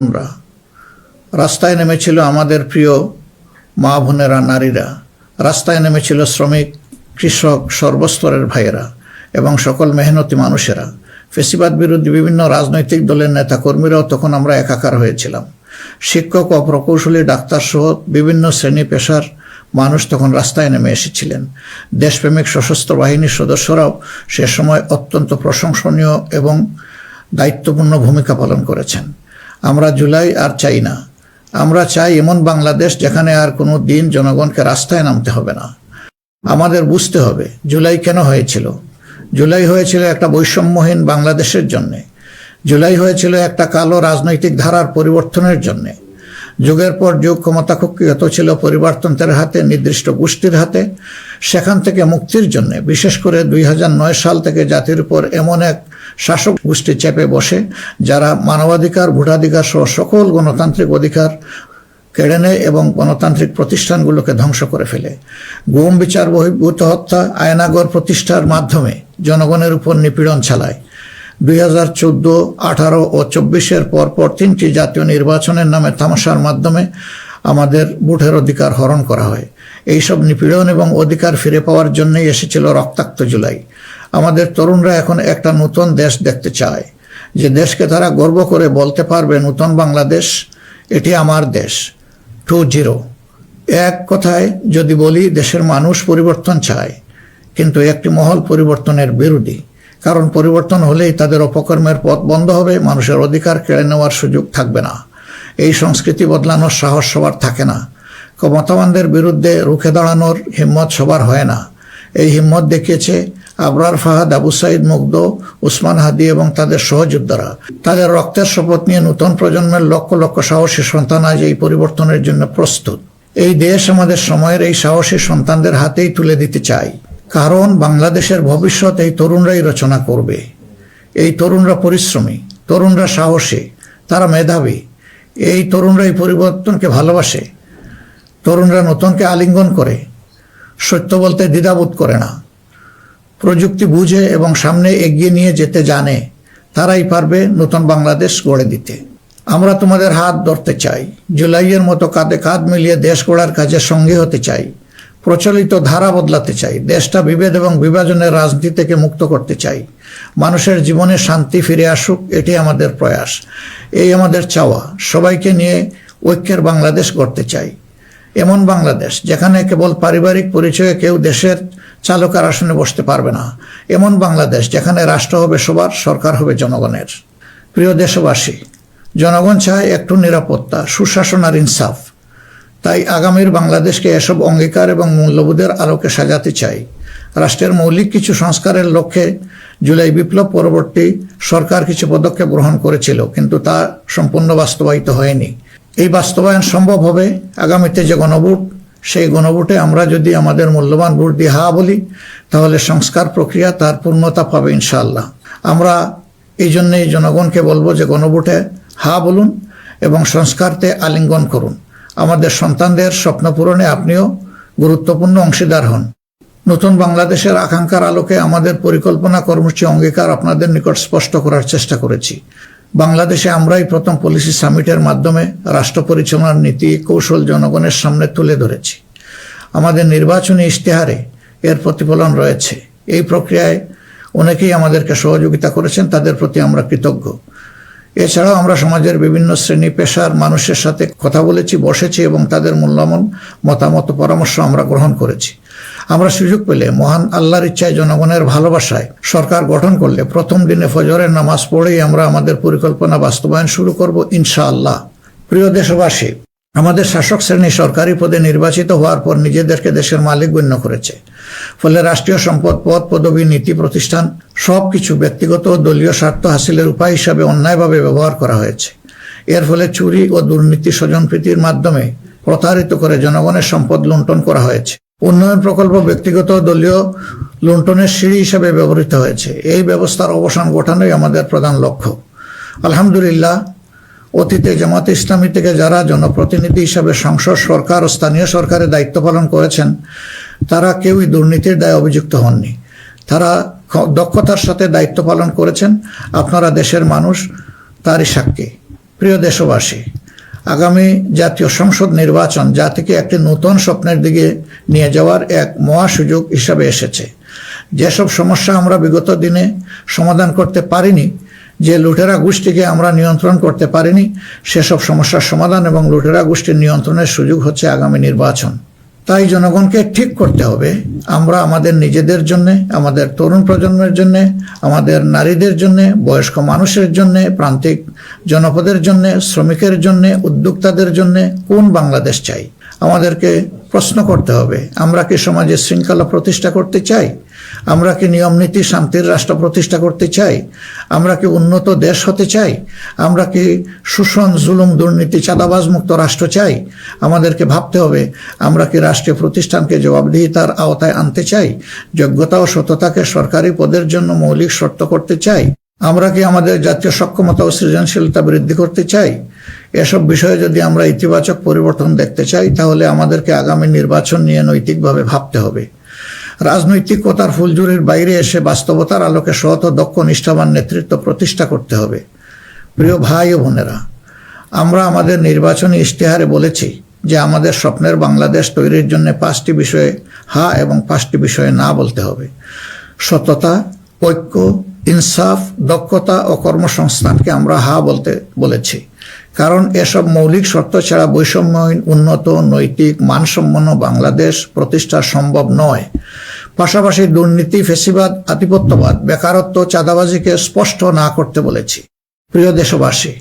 আমরা রাস্তায় নেমেছিল আমাদের প্রিয় মা বোনেরা, নারীরা। রাস্তায় নেমেছিল শ্রমিক, কৃষক, সর্বস্তরের ভাইয়েরা এবং সকল মেহনতি মানুষেরা। ফেসিবাদ বিরোধী বিভিন্ন রাজনৈতিক দলের নেতাকর্মীরাও তখন আমরা একাকার হয়েছিলাম। শিক্ষক ও প্রকৌশলী, ডাক্তার সহ বিভিন্ন শ্রেণী পেশার মানুষ তখন রাস্তায় নেমে এসেছিলেন। দেশপ্রেমিক সশস্ত্র বাহিনীর সদস্যরাও সে সময় অত্যন্ত প্রশংসনীয় এবং দায়িত্বপূর্ণ ভূমিকা পালন করেছেন। আমরা জুলাই আর চাই না। আমরা চাই এমন বাংলাদেশ যেখানে আর কোনো দিন জনগণকে রাস্তায় নামতে হবে না। আমাদের বুঝতে হবে জুলাই কেন হয়েছিল। জুলাই হয়েছিল একটা বৈষম্যহীন বাংলাদেশের জন্যে। জুলাই হয়েছিল একটা কালো রাজনৈতিক ধারার পরিবর্তনের জন্যে। যুগের পর যুগ ক্ষমতা কুক্ষিগত ছিল পরিবারতন্ত্রের হাতে, নির্দিষ্ট গোষ্ঠীর হাতে। সেখান থেকে মুক্তির জন্য বিশেষ করে 2009 সাল থেকে জাতির উপর এমন এক শাসক গোষ্ঠী চেপে বসে যারা মানবাধিকার, ভোটাধিকার সহ সকল গণতান্ত্রিক অধিকার কেড়ে নেয় এবং গণতান্ত্রিক প্রতিষ্ঠানগুলোকে ধ্বংস করে ফেলে। গুম, বিচার বহির্ভূত হত্যা, আয়নাগর প্রতিষ্ঠার মাধ্যমে জনগণের উপর নিপীড়ন চালায়। 2014, 18 ও 24-এর পরপর 3টি জাতীয় নির্বাচনের নামে তামাশার মাধ্যমে আমাদের ভোটের অধিকার হরণ করা হয়। এইসব নিপীড়ন এবং অধিকার ফিরে পাওয়ার জন্যই এসেছিল রক্তাক্ত জুলাই। আমাদের তরুণরা এখন একটা নতুন দেশ দেখতে চায়, যে দেশকে তারা গর্ব করে বলতে পারবে নতুন বাংলাদেশ, এটি আমার দেশ 2.0। এক কথায় যদি বলি, দেশের মানুষ পরিবর্তন চায়, কিন্তু একটি মহল পরিবর্তনের বিরোধী। কারণ পরিবর্তন হলেই তাদের অপকর্মের পথ বন্ধ হবে, মানুষের অধিকার কেড়ে নেওয়ার সুযোগ থাকবে না। এই সংস্কৃতি বদলানোর সাহস সবার থাকে না। ক্ষমতাবানদের বিরুদ্ধে রুখে দাঁড়ানোর হিম্মত সবার হয় না। এই হিম্মত দেখিয়েছে আবরার ফাহাদ, আবু সাইদ মুগ্ধ, উসমান হাদি এবং তাদের সহযোদ্ধারা। তাদের রক্তের শপথ নিয়ে নতুন প্রজন্মের লক্ষ লক্ষ সাহসী সন্তান আজ এই পরিবর্তনের জন্য প্রস্তুত। এই দেশ আমাদের সময়ের এই সাহসী সন্তানদের হাতেই তুলে দিতে চাই। কারণ বাংলাদেশের ভবিষ্যৎ এই তরুণরাই রচনা করবে। এই তরুণরা পরিশ্রমী, তরুণরা সাহসী, তারা মেধাবী। এই তরুণরাই পরিবর্তনকে ভালোবাসে। তরুণরা নতুনকে আলিঙ্গন করে, সত্য বলতে দ্বিধাবোধ করে না। প্রযুক্তি বুঝে এবং সামনে এগিয়ে নিয়ে যেতে জানে। তারাই পারবে নতুন বাংলাদেশ গড়ে দিতে। আমরা তোমাদের হাত ধরতে চাই। জুলাইয়ের মতো কাঁধে কাঁধ মিলিয়ে দেশ গড়ার কাজে সঙ্গী হতে চাই। প্রচলিত ধারা বদলাতে চাই। দেশটা বিভেদ এবং বিভাজনের রাজনীতি থেকে মুক্ত করতে চাই। মানুষের জীবনে শান্তি ফিরে আসুক, এটি আমাদের প্রয়াস। এই আমাদের চাওয়া। সবাইকে নিয়ে ঐক্যের বাংলাদেশ গড়তে চাই। এমন বাংলাদেশ যেখানে কেবল পারিবারিক পরিচয়ে কেউ দেশের চালকের আসনে বসতে পারবে না। এমন বাংলাদেশ যেখানে রাষ্ট্র হবে সবার, সরকার হবে জনগণের। প্রিয় দেশবাসী, জনগণ চায় একটু নিরাপত্তা, সুশাসন আর ইনসাফ। তাই আগামীর বাংলাদেশকে এসব অঙ্গীকার এবং মূল্যবোধের আলোকে সাজাতে চাই। রাষ্ট্রের মৌলিক কিছু সংস্কারের লক্ষ্যে জুলাই বিপ্লব পরবর্তী সরকার কিছু পদক্ষেপ গ্রহণ করেছিল, কিন্তু তা সম্পূর্ণ বাস্তবায়িত হয়নি। এই বাস্তবায়ন সম্ভব হবে আগামীতে যে গণভোট, সেই গণভোটে আমরা যদি আমাদের মূল্যবান ভোট দিয়ে হা বলি, তাহলে সংস্কার প্রক্রিয়া তার পূর্ণতা পাবে ইনশাআল্লাহ। আমরা এই জন্যই জনগণকে বলবো যে গণভোটে হা বলুন এবং সংস্কারতে আলিঙ্গন করুন। আমাদের সন্তানদের স্বপ্ন পূরণে আপনিও গুরুত্বপূর্ণ অংশীদার হন। নতুন বাংলাদেশের আকাঙ্ক্ষার আলোকে আমাদের পরিকল্পনা, কর্মসূচি, অঙ্গীকার আপনাদের নিকট স্পষ্ট করার চেষ্টা করেছি। বাংলাদেশে আমরাই প্রথম পলিসি সামিটের মাধ্যমে রাষ্ট্র পরিচালনার নীতি কৌশল জনগণের সামনে তুলে ধরেছি। আমাদের নির্বাচনী ইশতেহারে এর প্রতিফলন রয়েছে। এই প্রক্রিয়ায় অনেকেই আমাদেরকে সহযোগিতা করেছেন, তাদের প্রতি আমরা কৃতজ্ঞ। এছাড়াও আমরা সমাজের বিভিন্ন শ্রেণী পেশার মানুষের সাথে কথা বলেছি, বসেছি এবং তাদের মূল্যবান মতামত, পরামর্শ আমরা গ্রহণ করেছি। আমরা সুযোগ পেলে, মহান আল্লাহর ইচ্ছায়, জনগণের ভালোবাসায় সরকার গঠন করলে প্রথম দিনে ফজরের নামাজ পড়েই আমরা আমাদের পরিকল্পনা বাস্তবায়ন শুরু করব ইনশাআল্লাহ। প্রিয় দেশবাসী, আমাদের শাসক শ্রেণী সরকারি পদে নির্বাচিত হওয়ার পর নিজেদেরকে দেশের মালিক গণ্য করেছে। ফলে রাষ্ট্রীয় সম্পদ, পদ, পদবি, নীতি, প্রতিষ্ঠান সবকিছু ব্যক্তিগত ও দলীয় স্বার্থ হাসিলের উপায় হিসাবে অন্যায়ভাবে ব্যবহার করা হয়েছে। এর ফলে চুরি ও দুর্নীতি, স্বজনপ্রীতির মাধ্যমে প্রতারিত করে জনগণের সম্পদ লুণ্ঠন করা হয়েছে। উন্নয়ন প্রকল্প ব্যক্তিগত ও দলীয় লুণ্ঠনের সিঁড়ি হিসাবে ব্যবহৃত হয়েছে। এই ব্যবস্থার অবসান ঘটানোই আমাদের প্রধান লক্ষ্য। আলহামদুলিল্লাহ, অতীতে জামাতে ইসলামী থেকে যারা জনপ্রতিনিধি হিসাবে সংসদ, সরকার ও স্থানীয় সরকারের দায়িত্ব পালন করেছেন, তারা কেউই দুর্নীতির দায়ে অভিযুক্ত হননি। তারা দক্ষতার সাথে দায়িত্ব পালন করেছেন। আপনারা দেশের মানুষ তারই সাক্ষী। প্রিয় দেশবাসী, আগামী জাতীয় সংসদ নির্বাচন জাতিকে একটি নতুন স্বপ্নের দিকে নিয়ে যাওয়ার এক মহা সুযোগ হিসাবে এসেছে। যেসব সমস্যা আমরা বিগত দিনে সমাধান করতে পারিনি, যে লুটেরা গোষ্ঠীকে আমরা নিয়ন্ত্রণ করতে পারিনি, সেসব সমস্যার সমাধান এবং লুটেরা গোষ্ঠীর নিয়ন্ত্রণের সুযোগ হচ্ছে আগামী নির্বাচন। তাই জনগণকে ঠিক করতে হবে, আমরা আমাদের নিজেদের জন্যে, আমাদের তরুণ প্রজন্মের জন্যে, আমাদের নারীদের জন্যে, বয়স্ক মানুষের জন্যে, প্রান্তিক জনপদের জন্যে, শ্রমিকের জন্যে, উদ্যোক্তাদের জন্যে কোন বাংলাদেশ চাই। আমাদেরকে প্রশ্ন করতে হবে, আমরা কি সমাজে শৃঙ্খলা প্রতিষ্ঠা করতে চাই? আমরা কি নিয়ম নীতি শান্তির রাষ্ট্র প্রতিষ্ঠা করতে চাই? আমরা কি উন্নত দেশ হতে চাই? আমরা কি শোষণ, জুলুম, দুর্নীতি, চাঁদাবাজ মুক্ত রাষ্ট্র চাই? আমাদেরকে ভাবতে হবে, আমরা কি রাষ্ট্রীয় প্রতিষ্ঠানকে জবাবদিহিতার আওতায় আনতে চাই? যোগ্যতা ও সততাকে সরকারি পদের জন্য মৌলিক শর্ত করতে চাই? আমরা কি আমাদের জাতীয় সক্ষমতা ও সৃজনশীলতা বৃদ্ধি করতে চাই? এসব বিষয়ে যদি আমরা ইতিবাচক পরিবর্তন দেখতে চাই, তাহলে আমাদেরকে আগামী নির্বাচন নিয়ে নৈতিকভাবে ভাবতে হবে। রাজনৈতিকতার ফুলঝুরির বাইরে এসে বাস্তবতার আলোকে সৎ ও দক্ষ নিষ্ঠাবান নেতৃত্ব প্রতিষ্ঠা করতে হবে। প্রিয় ভাই ও বোনেরা, আমরা আমাদের নির্বাচনী ইশতেহারে বলেছি যে আমাদের স্বপ্নের বাংলাদেশ তৈরির জন্য 5টি বিষয়ে হা এবং 5টি বিষয়ে না বলতে হবে। সততা, ঐক্য, ইনসাফ, দক্ষতা ও কর্মসংস্থানকে আমরা হা বলতে বলেছি, কারণ এসব মৌলিক শর্ত ছাড়া বৈষম্যহীন, উন্নত, নৈতিক, মানসম্পন্ন বাংলাদেশ প্রতিষ্ঠা সম্ভব নয়। পাশাপাশি দুর্নীতি, ফ্যাসিবাদ, আধিপত্যবাদ, বেকারত্ব, চাঁদাবাজিকে স্পষ্ট না করতে বলেছি। প্রিয় দেশবাসী,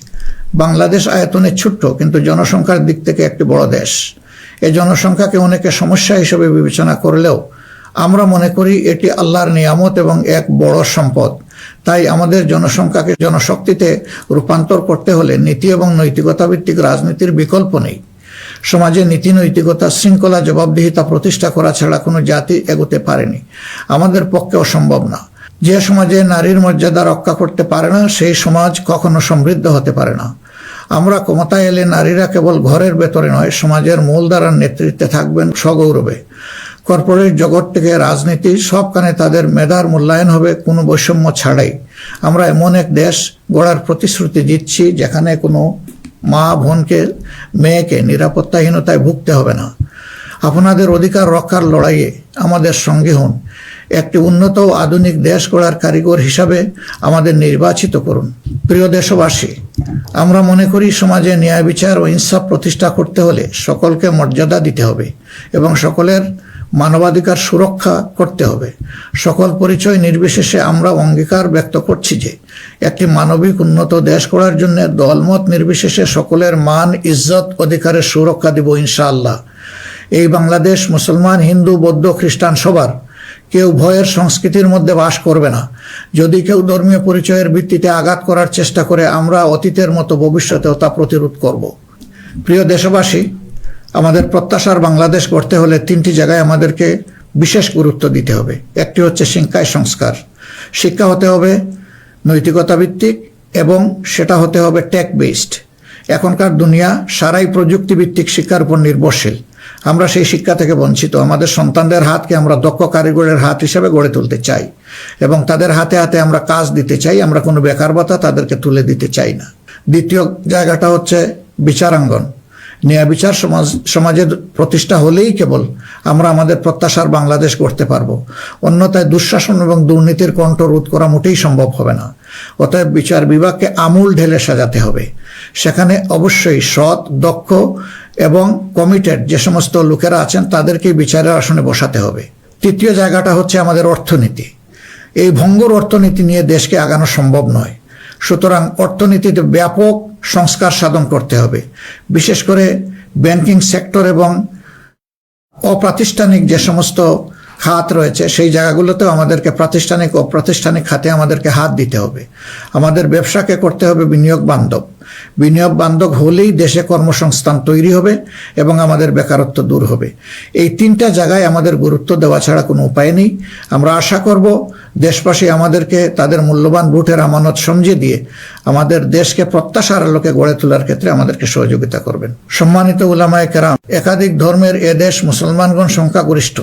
বাংলাদেশ আয়তনে ছোট্ট কিন্তু জনসংখ্যার দিক থেকে একটি বড় দেশ। এই জনসংখ্যাকে অনেকে সমস্যা হিসেবে বিবেচনা করলেও আমরা মনে করি এটি আল্লাহর নিয়ামত এবং এক বড় সম্পদ। তাই আমাদের জনসংখ্যাকে জনশক্তিতে রূপান্তর করতে হলে নীতি এবং নৈতিকতা ভিত্তিক রাজনীতির বিকল্প নেই। সমাজে নীতি, নৈতিকতা, শৃঙ্খলা, জবাবদিহিতা প্রতিষ্ঠা করা ছাড়া কোনো জাতি এগোতে পারেনি, আমাদের পক্ষেও সম্ভব না। যে সমাজে নারীর মর্যাদা রক্ষা করতে পারে না, সেই সমাজ কখনো সমৃদ্ধ হতে পারে না। আমরা ক্ষমতায় এলে নারীরা কেবল ঘরের ভেতরে নয়, সমাজের মূলধারার নেতৃত্বে থাকবেন সগৌরবে। কর্পোরেট জগৎ থেকে রাজনীতি সবখানে তাদের মেধার মূল্যায়ন হবে কোনো বৈষম্য ছাড়াই। আমরা এমন এক দেশ গড়ার প্রতিশ্রুতি দিচ্ছি যেখানে কোনো মা, বোনকে, মেয়েকে নিরাপত্তাহীনতায় ভুগতে হবে না। আপনাদের অধিকার রক্ষার লড়াইয়ে আমাদের সঙ্গে হন। একটি উন্নত ও আধুনিক দেশ গড়ার কারিগর হিসাবে আমাদের নির্বাচিত করুন। প্রিয় দেশবাসী, আমরা মনে করি সমাজে ন্যায় বিচার ও ইনসাফ প্রতিষ্ঠা করতে হলে সকলকে মর্যাদা দিতে হবে এবং সকলের মানবাধিকার সুরক্ষা করতে হবে। সকল পরিচয় নির্বিশেষে আমরা অঙ্গীকার ব্যক্ত করছি যে একটি মানবিক উন্নত দেশ গড়ার জন্য দলমত নির্বিশেষে সকলের মান, ইজ্জত, অধিকারের সুরক্ষা দিব ইনশাআল্লাহ। এই বাংলাদেশ মুসলমান, হিন্দু, বৌদ্ধ, খ্রিস্টান সবার। কেউ ভয়ের সংস্কৃতির মধ্যে বাস করবে না। যদি কেউ ধর্মীয় পরিচয়ের ভিত্তিতে আঘাত করার চেষ্টা করে, আমরা অতীতের মতো ভবিষ্যতেও তা প্রতিরোধ করব। প্রিয় দেশবাসী, আমাদের প্রত্যাশার বাংলাদেশ গড়তে হলে 3টি জায়গায় আমাদেরকে বিশেষ গুরুত্ব দিতে হবে। একটি হচ্ছে শিক্ষায় সংস্কার। শিক্ষা হতে হবে নৈতিকতা ভিত্তিক এবং সেটা হতে হবে টেক বেসড। এখনকার দুনিয়া সারাই প্রযুক্তি ভিত্তিক শিক্ষার উপর নির্ভরশীল। আমরা সেই শিক্ষা থেকে বঞ্চিত। আমাদের সন্তানদের হাতকে আমরা দক্ষ কারিগরের হাত হিসেবে গড়ে তুলতে চাই এবং তাদের হাতে হাতে আমরা কাজ দিতে চাই। আমরা কোনো বেকার ভাতা তাদেরকে তুলে দিতে চাই না। দ্বিতীয় জায়গাটা হচ্ছে বিচারাঙ্গন। ন্যায় বিচার সমাজের প্রতিষ্ঠা হলেই কেবল আমরা আমাদের প্রত্যাশার বাংলাদেশ গড়তে পারবো। অন্যথায় দুঃশাসন এবং দুর্নীতির কণ্ঠ রোধ করা মোটেই সম্ভব হবে না। অতএব বিচার বিভাগকে আমূল ঢেলে সাজাতে হবে। সেখানে অবশ্যই সৎ, দক্ষ এবং কমিটেড যে সমস্ত লোকেরা আছেন তাদেরকে বিচারের আসনে বসাতে হবে। তৃতীয় জায়গাটা হচ্ছে আমাদের অর্থনীতি। এই ভঙ্গুর অর্থনীতি নিয়ে দেশকে আগানো সম্ভব নয়। সুতরাং অর্থনীতিতে ব্যাপক সংস্কার সাধন করতে হবে। বিশেষ করে ব্যাংকিং সেক্টর এবং অপ্রাতিষ্ঠানিক যে সমস্ত খাত রয়েছে সেই জায়গাগুলোতেও আমাদেরকে প্রাতিষ্ঠানিক ও অপ্রাতিষ্ঠানিক খাতে আমাদেরকে হাত দিতে হবে। আমাদের ব্যবসাকে করতে হবে বিনিয়োগ বান্ধব। বিনিয়োগ বান্ধব হলেই দেশে কর্মসংস্থান তৈরি হবে এবং আমাদের বেকারত্ব দূর হবে। এই 3টা জায়গায় আমাদের গুরুত্ব দেওয়া ছাড়া কোনো উপায় নেই। আমরা আশা করব দেশবাসী আমাদেরকে তাদের মূল্যবান ভোটের আমানত সমঝে দিয়ে আমাদের দেশকে প্রত্যাশার আলোকে গড়ে তোলার ক্ষেত্রে আমাদেরকে সহযোগিতা করবেন। সম্মানিত উলামায়ে কেরাম, একাধিক ধর্মের এ দেশ মুসলমানগণ সংখ্যাগরিষ্ঠ।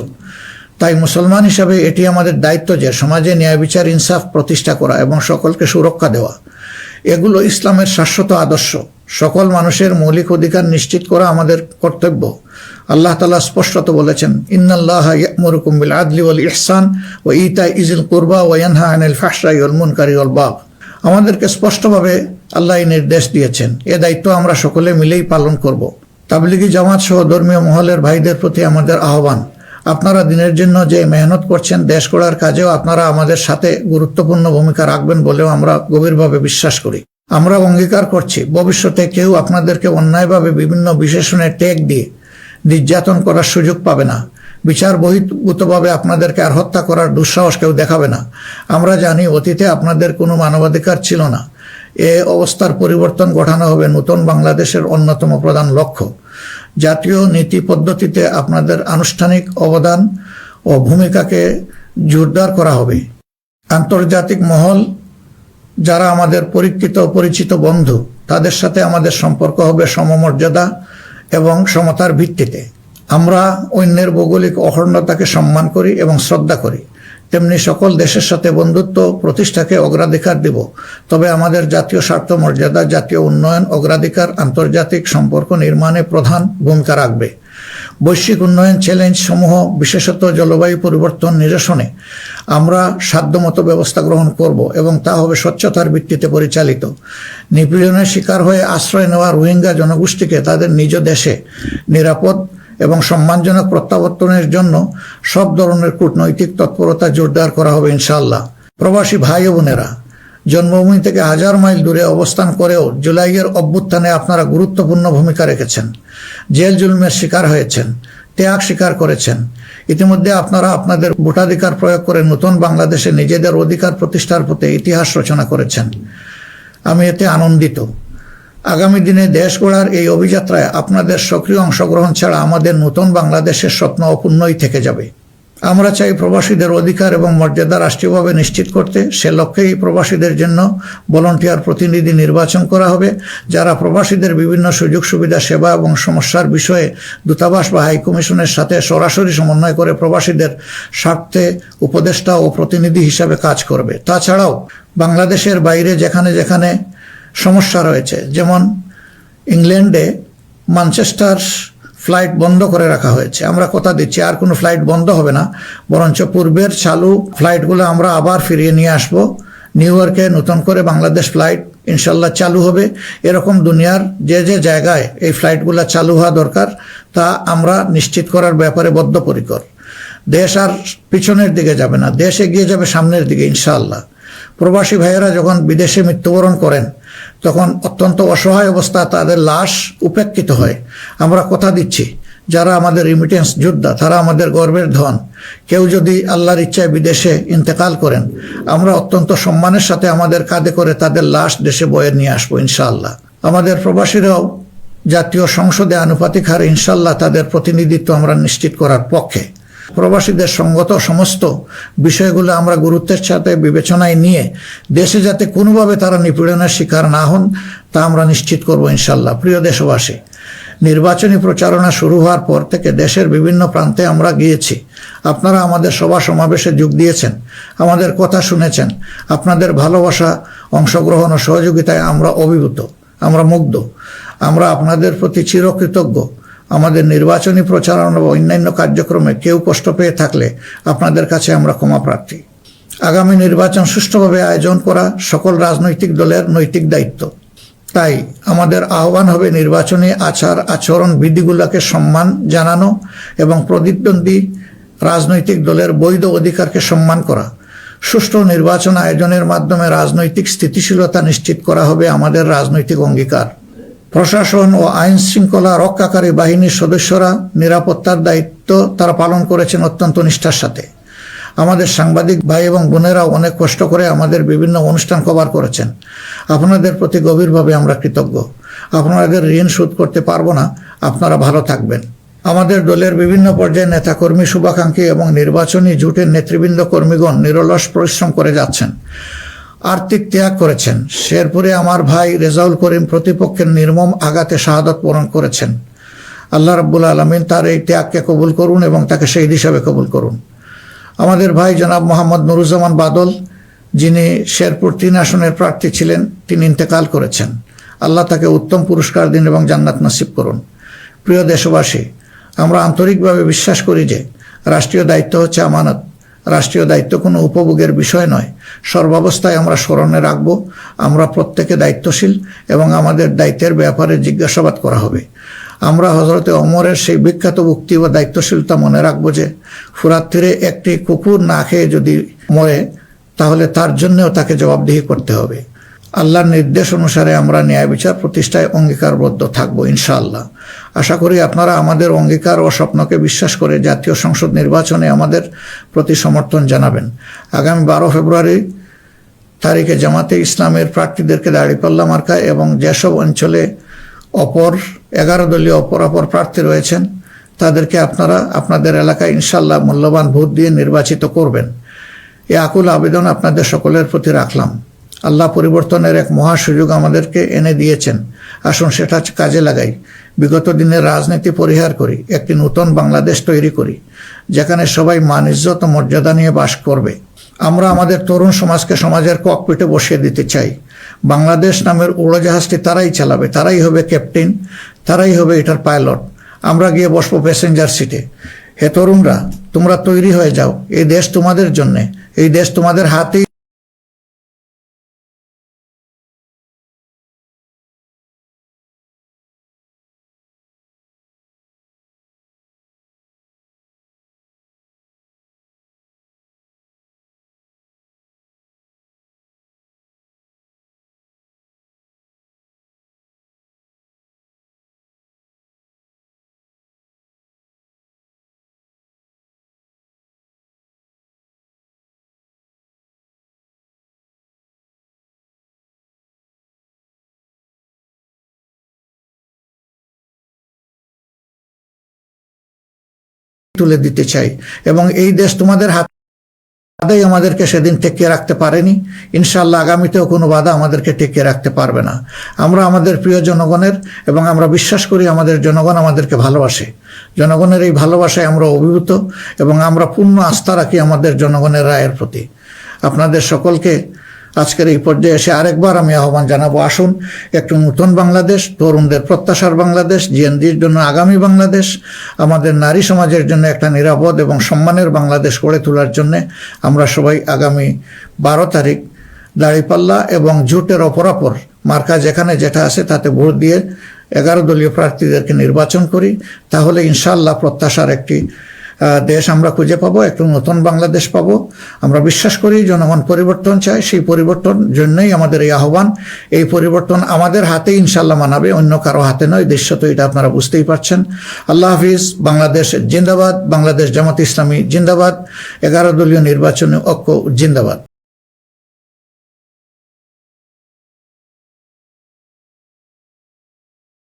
তাই মুসলমান হিসাবে এটি আমাদের দায়িত্ব যে সমাজে ন্যায় বিচার, ইনসাফ প্রতিষ্ঠা করা এবং সকলকে সুরক্ষা দেওয়া। এগুলো ইসলামের শাশ্বত আদর্শ। সকল মানুষের মৌলিক অধিকার নিশ্চিত করা আমাদের কর্তব্য। আল্লাহ তাআলা স্পষ্টত বলেছেন, ইন্নাল্লাহা ইয়া'মুরুকুম বিল আদলি ওয়াল ইহসান ওয়া ইতা'i যিল কুরবা ওয়া ইয়ানহা আনিল ফাহশাই ওয়াল মুনকারি ওয়াল বাগ। আমাদেরকে স্পষ্টভাবে আল্লাহ এই নির্দেশ দিয়েছেন। এ দায়িত্ব আমরা সকলে মিলেই পালন করব। তাবলিগি জামাত সহ ধর্মীয় মহলের ভাইদের প্রতি আমাদের আহ্বান, আপনারা দিনের জন্য যে মেহনত করছেন, দেশ গড়ার কাজেও আপনারা আমাদের সাথে গুরুত্বপূর্ণ ভূমিকা রাখবেন বলেও আমরা গভীরভাবে বিশ্বাস করি। আমরা অঙ্গীকার করছি, ভবিষ্যতে কেউ আপনাদেরকে অন্যায়ভাবে বিভিন্ন বিশেষণের ট্যাগ দিয়ে নির্যাতন করার সুযোগ পাবে না। বিচার বহির্ভূতভাবে আপনাদেরকে আর হত্যা করার দুঃসাহস কেউ দেখাবে না। আমরা জানি অতীতে আপনাদের কোনো মানবাধিকার ছিল না। এ অবস্থার পরিবর্তন ঘটানো হবে নতুন বাংলাদেশের অন্যতম প্রধান লক্ষ্য। জাতীয় নীতি পদ্ধতিতে আপনাদের আনুষ্ঠানিক অবদান ও ভূমিকাকে জোরদার করা হবে। আন্তর্জাতিক মহল যারা আমাদের পরীক্ষিত পরিচিত বন্ধু, তাদের সাথে আমাদের সম্পর্ক হবে সমমর্যাদা এবং সমতার ভিত্তিতে। আমরা অন্যের ভৌগোলিক অখণ্ডতাকে সম্মান করি এবং শ্রদ্ধা করি, তেমনি সকল দেশের সাথে বন্ধুত্ব প্রতিষ্ঠাকে অগ্রাধিকার দেব। তবে আমাদের জাতীয় স্বার্থ মর্যাদা, জাতীয় উন্নয়ন, অগ্রাধিকার আন্তর্জাতিক সম্পর্ক নির্মাণে প্রধান ভূমিকা রাখবে। বৈশ্বিক উন্নয়ন চ্যালেঞ্জ সমূহ, বিশেষত জলবায়ু পরিবর্তন নিরসনে আমরা সাধ্যমতো ব্যবস্থা গ্রহণ করব এবং তা হবে স্বচ্ছতার ভিত্তিতে পরিচালিত। নিপীড়নের শিকার হয়ে আশ্রয় নেওয়া রোহিঙ্গা জনগোষ্ঠীকে তাদের নিজ দেশে নিরাপদ এবং সম্মানজনক প্রত্যাবর্তনের জন্য সব ধরনের কূটনৈতিক তৎপরতা জোরদার করা হবে ইনশাআল্লাহ। প্রবাসী ভাই ও বোনেরা, জন্মভূমি থেকে 1000 মাইল দূরে অবস্থান করেও জুলাইয়ের অভ্যুত্থানে আপনারা গুরুত্বপূর্ণ ভূমিকা রেখেছেন। জেল জুলুমের শিকার হয়েছেন, ত্যাগ স্বীকার করেছেন। ইতিমধ্যে আপনারা আপনাদের ভোটাধিকার প্রয়োগ করে নতুন বাংলাদেশে নিজেদের অধিকার প্রতিষ্ঠার পথে ইতিহাস রচনা করেছেন। আমি এতে আনন্দিত। আগামী দিনে দেশ গড়ার এই অভিযাত্রায় আপনাদের সক্রিয় অংশগ্রহণ ছাড়া আমাদের নতুন বাংলাদেশের স্বপ্ন অপূর্ণই থেকে যাবে। আমরা চাই প্রবাসীদের অধিকার এবং মর্যাদা রাষ্ট্রীয়ভাবে নিশ্চিত করতে। সে লক্ষ্যেই প্রবাসীদের জন্য ভলান্টিয়ার প্রতিনিধি নির্বাচন করা হবে, যারা প্রবাসীদের বিভিন্ন সুযোগ সুবিধা, সেবা এবং সমস্যার বিষয়ে দূতাবাস বা হাইকমিশনের সাথে সরাসরি সমন্বয় করে প্রবাসীদের স্বার্থে উপদেষ্টা ও প্রতিনিধি হিসাবে কাজ করবে। তাছাড়াও বাংলাদেশের বাইরে যেখানে যেখানে সমস্যা রয়েছে, যেমন ইংল্যান্ডে ম্যানচেস্টার ফ্লাইট বন্ধ করে রাখা হয়েছে, আমরা কথা দিচ্ছি আর কোনো ফ্লাইট বন্ধ হবে না, বরঞ্চ পূর্বের চালু ফ্লাইটগুলো আমরা আবার ফিরিয়ে নিয়ে আসব। নিউ ইয়র্কে নতুন করে বাংলাদেশ ফ্লাইট ইনশাল্লাহ চালু হবে। এরকম দুনিয়ার যে যে জায়গায় এই ফ্লাইটগুলো চালু হওয়া দরকার তা আমরা নিশ্চিত করার ব্যাপারে বদ্ধপরিকর। দেশ আর পিছনের দিকে যাবে না, দেশ এগিয়ে যাবে সামনের দিকে ইনশাআল্লাহ। প্রবাসী ভাইয়েরা যখন বিদেশে মৃত্যুবরণ করেন তখন অত্যন্ত অসহায় অবস্থা, তাদের লাশ উপেক্ষিত হয়। আমরা কথা দিচ্ছি, যারা আমাদের রিমিটেন্স যোদ্ধা তারা আমাদের গর্বের ধন। কেউ যদি আল্লাহর ইচ্ছায় বিদেশে ইন্তেকাল করেন, আমরা অত্যন্ত সম্মানের সাথে আমাদের কাঁধে করে তাদের লাশ দেশে বয়ে নিয়ে আসবো ইনশাআল্লাহ। আমাদের প্রবাসীরাও জাতীয় সংসদে আনুপাতিক হারে ইনশাআল্লাহ তাদের প্রতিনিধিত্ব আমরা নিশ্চিত করার পক্ষে। প্রবাসীদের সঙ্গত সমস্ত বিষয়গুলো আমরা গুরুত্বের সাথে বিবেচনায় নিয়ে দেশে যাতে কোনোভাবে তারা নিপীড়নের শিকার না হন তা আমরা নিশ্চিত করব ইনশাল্লাহ। প্রিয় দেশবাসী, নির্বাচনী প্রচারণা শুরু হওয়ার পর থেকে দেশের বিভিন্ন প্রান্তে আমরা গিয়েছি। আপনারা আমাদের সভা সমাবেশে যোগ দিয়েছেন, আমাদের কথা শুনেছেন। আপনাদের ভালোবাসা, অংশগ্রহণ ও সহযোগিতায় আমরা অভিভূত, আমরা মুগ্ধ। আমরা আপনাদের প্রতি চিরকৃতজ্ঞ। আমাদের নির্বাচনী প্রচারণা ও অন্যান্য কার্যক্রমে কেউ কষ্ট পেয়ে থাকলে আপনাদের কাছে আমরা ক্ষমা প্রার্থী। আগামী নির্বাচন সুষ্ঠুভাবে আয়োজন করা সকল রাজনৈতিক দলের নৈতিক দায়িত্ব। তাই আমাদের আহ্বান হবে নির্বাচনী আচার আচরণ বিধিগুলোকে সম্মান জানানো এবং প্রতিদ্বন্দ্বী রাজনৈতিক দলের বৈধ অধিকারকে সম্মান করা। সুষ্ঠু নির্বাচন আয়োজনের মাধ্যমে রাজনৈতিক স্থিতিশীলতা নিশ্চিত করা হবে আমাদের রাজনৈতিক অঙ্গীকার। প্রশাসন ও আইন শৃঙ্খলা রক্ষাকারী বাহিনীর সদস্যরা নিরাপত্তার দায়িত্ব তারা পালন করেছেন অত্যন্ত নিষ্ঠার সাথে। আমাদের সাংবাদিক ভাই এবং বোনেরাও অনেক কষ্ট করে আমাদের বিভিন্ন অনুষ্ঠান কভার করেছেন। আপনাদের প্রতি গভীরভাবে আমরা কৃতজ্ঞ। আপনাদের ঋণ শোধ করতে পারবো না। আপনারা ভালো থাকবেন। আমাদের দলের বিভিন্ন পর্যায়ে নেতাকর্মী, শুভাকাঙ্ক্ষী এবং নির্বাচনী জোটের নেতৃবৃন্দ কর্মীগণ নিরলস পরিশ্রম করে যাচ্ছেন, আর্থিক ত্যাগ করেছেন। শেরপুরে আমার ভাই রেজাউল করিম প্রতিপক্ষের নির্মম আঘাতে শাহাদত বরণ করেছেন। আল্লাহ রাব্বুল আলামিন তার এই ত্যাগকে কবুল করুন এবং তাকে শহীদ হিসাবে কবুল করুন। আমাদের ভাই জনাব মোহাম্মদ নুরুজ্জামান বাদল, যিনি শেরপুর 3 আসনের প্রার্থী ছিলেন, তিনি ইন্তেকাল করেছেন। আল্লাহ তাকে উত্তম পুরস্কার দিন এবং জান্নাত নসিব করুন। প্রিয় দেশবাসী, আমরা আন্তরিকভাবে বিশ্বাস করি যে রাষ্ট্রীয় দায়িত্ব হচ্ছে আমানত। রাষ্ট্রীয় দায়িত্ব কোনো উপভোগের বিষয় নয়। সর্বাবস্থায় আমরা স্মরণে রাখব আমরা প্রত্যেকে দায়িত্বশীল এবং আমাদের দায়িত্বের ব্যাপারে জিজ্ঞাসাবাদ করা হবে। আমরা হযরতে ওমরের সেই বিখ্যাত উক্তি ও দায়িত্বশীলতা মনে রাখবো যে ফুরাত তীরে একটি কুকুর না খেয়ে যদি মরে তাহলে তার জন্যও তাকে জবাবদিহি করতে হবে। আল্লাহর নির্দেশ অনুসারে আমরা ন্যায় বিচার প্রতিষ্ঠায় অঙ্গীকারবদ্ধ থাকবো ইনশাআল্লাহ। আশা করি আপনারা আমাদের অঙ্গীকার ও স্বপ্নকে বিশ্বাস করে জাতীয় সংসদ নির্বাচনে আমাদের প্রতি সমর্থন জানাবেন। আগামী 12 ফেব্রুয়ারি তারিখে জামাতে ইসলামের প্রার্থীদেরকে দাঁড়িপাল্লা মার্কা এবং যেসব অঞ্চলে 11 দলীয় অপর প্রার্থী রয়েছেন তাদেরকে আপনারা আপনাদের এলাকায় ইনশাআল্লাহ মূল্যবান ভোট দিয়ে নির্বাচিত করবেন। এই আকুল আবেদন আপনাদের সকলের প্রতি রাখলাম। আল্লাহ পরিবর্তনের এক মহা সুযোগ আমাদেরকে এনে দিয়েছেন। আসুন সেটা কাজে লাগাই। বিগত দিনের রাজনীতি পরিহার করি, একটি নতুন বাংলাদেশ তৈরি করি যেখানে সবাই মান ইজ্জত ও মর্যাদা নিয়ে বাস করবে। আমরা আমাদের তরুণ সমাজকে সমাজের ককপিটে বসিয়ে দিতে চাই। বাংলাদেশ নামের উড়োজাহাজটি তারাই চালাবে, তারাই হবে ক্যাপ্টেন, তারাই হবে এটার পাইলট। আমরা গিয়ে বসবো প্যাসেঞ্জার সিটে। হে তরুণরা, তোমরা তৈরি হয়ে যাও। এই দেশ তোমাদের জন্যে, এই দেশ তোমাদের হাতেই তুলে দিতে চাই এবং এই দেশ তোমাদের হাতেই আমাদেরকে সেদিন টেকিয়ে রাখতে পারেনি। ইনশাআল্লাহ আগামীতেও কোনো বাধা আমাদেরকে টেকিয়ে রাখতে পারবে না। আমরা আমাদের প্রিয় জনগণের এবং আমরা বিশ্বাস করি আমাদের জনগণ আমাদেরকে ভালোবাসে। জনগণের এই ভালোবাসায় আমরা অভিভূত এবং আমরা পূর্ণ আস্থা রাখি আমাদের জনগণের রায়ের প্রতি। আপনাদের সকলকে আজকের এই পর্যায়ে এসে আরেকবার আমি আহ্বান জানাবো, আসুন একটু নতুন বাংলাদেশ, তরুণদের প্রত্যাশার বাংলাদেশ, জিএনজির জন্য আগামী বাংলাদেশ, আমাদের নারী সমাজের জন্য একটা নিরাপদ এবং সম্মানের বাংলাদেশ গড়ে তোলার জন্য আমরা সবাই আগামী 12 তারিখ দাঁড়িপাল্লা এবং জোটের অপরাপর মার্কা যেখানে যেটা আছে তাতে ভোট দিয়ে 11 দলীয় প্রার্থীদেরকে নির্বাচন করি। তাহলে ইনশাআল্লাহ প্রত্যাশার একটি দেশ আমরা খুঁজে পাবো, একটু নতুন বাংলাদেশ পাবো। আমরা বিশ্বাস করি জনগণ পরিবর্তন চায়, সেই পরিবর্তন জন্যই আমাদের এই আহ্বান। এই পরিবর্তন আমাদের হাতে ইনশাআল্লাহ মানাবে, অন্য কারো হাতে নয়। দেশ তো এটা আপনারা বুঝতেই পারছেন। আল্লাহ হাফিজ। বাংলাদেশ জিন্দাবাদ। বাংলাদেশ জামাত ইসলামী জিন্দাবাদ। 11 দলীয় নির্বাচনী ঐক্য জিন্দাবাদ।